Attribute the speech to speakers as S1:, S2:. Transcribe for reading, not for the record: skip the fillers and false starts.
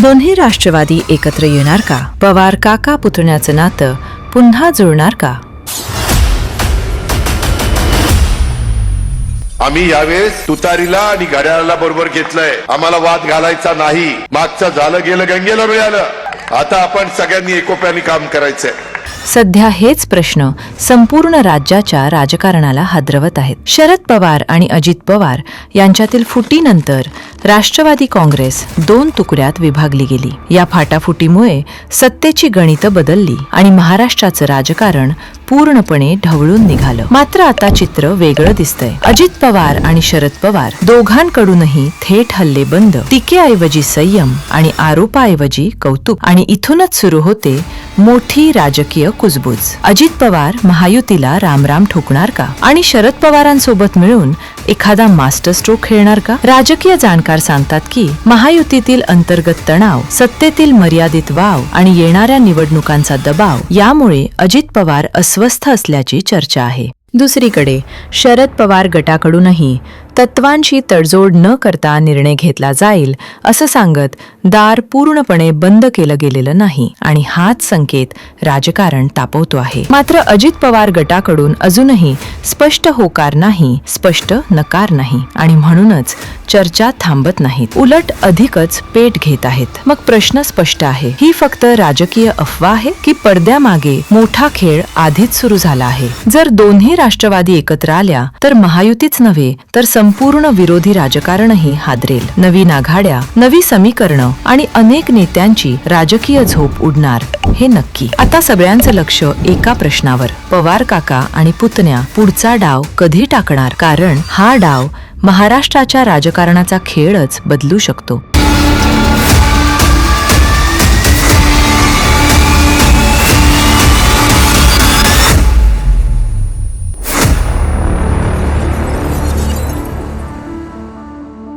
S1: दोन्ही राष्ट्रवादी एकत्र येणार का? पवार काका पुतण्याचं नातं पुन्हा जुळणार का?
S2: आम्ही यावेळेस तुतारीला आणि घड्याळाला बरोबर घेतलंय. आम्हाला वाद घालायचा नाही. मागचं झालं गेलं गंगेला मिळालं. आता आपण सगळ्यांनी एकोप्याने काम करायचंय.
S1: सध्या हेच प्रश्न संपूर्ण राज्याच्या राजकारणाला हादरवत आहेत. शरद पवार आणि अजित पवार यांच्यातील फुटीनंतर राष्ट्रवादी काँग्रेस दोन तुकड्यात विभागली गेली. या फाटाफुटीमुळे सत्तेची गणितं बदलली आणि महाराष्ट्राचं राजकारण पूर्णपणे ढवळून निघालं. मात्र आता चित्र वेगळं दिसतंय. अजित पवार आणि शरद पवार दोघांकडूनही थेट हल्ले बंद, टीकेऐवजी संयम आणि आरोपाऐवजी कौतुक. आणि इथूनच सुरू होते मोठी राजकीय कुजबूज. अजित पवार महायुतीला रामराम ठोकणार का? आणि शरद पवारांसोबत मिळून एखादा मास्टर स्ट्रोक खेळणार का? राजकीय जाणकार सांगतात की महायुतीतील अंतर्गत तणाव, सत्तेतील मर्यादित वाव आणि येणाऱ्या निवडणुकांचा दबाव यामुळे अजित पवार अस्वस्थ असल्याची चर्चा आहे. दुसरीकडे शरद पवार गटाकडूनही तत्वांशी तडजोड न करता निर्णय घेतला जाईल असं सांगत दार पूर्णपणे बंद केलं गेलेलं नाही आणि हाच संकेत राजकारण तापवतो आहे. मात्र अजित पवार गटाकडून अजूनही स्पष्ट होकार नाही, स्पष्ट नकार नाही आणि म्हणूनच चर्चा थांबत नाहीत, उलट अधिकच पेट घेत आहेत. मग प्रश्न स्पष्ट आहे, ही फक्त राजकीय अफवा आहे की पडद्यामागे मोठा खेळ आधीच सुरू झाला आहे? जर दोन्ही राष्ट्रवादी एकत्र आल्या तर महायुतीच नव्हे तर संपूर्ण विरोधी राजकारणही हादरेल. नवीन आघाड्या, नवी समीकरणं आणि अनेक नेत्यांची राजकीय झोप उडणार हे नक्की. आता सगळ्यांचं लक्ष एका प्रश्नावर, पवार काका आणि पुतण्या पुढचा डाव कधी टाकणार? कारण हा डाव महाराष्ट्राच्या राजकारणाचा खेळच बदलू शकतो.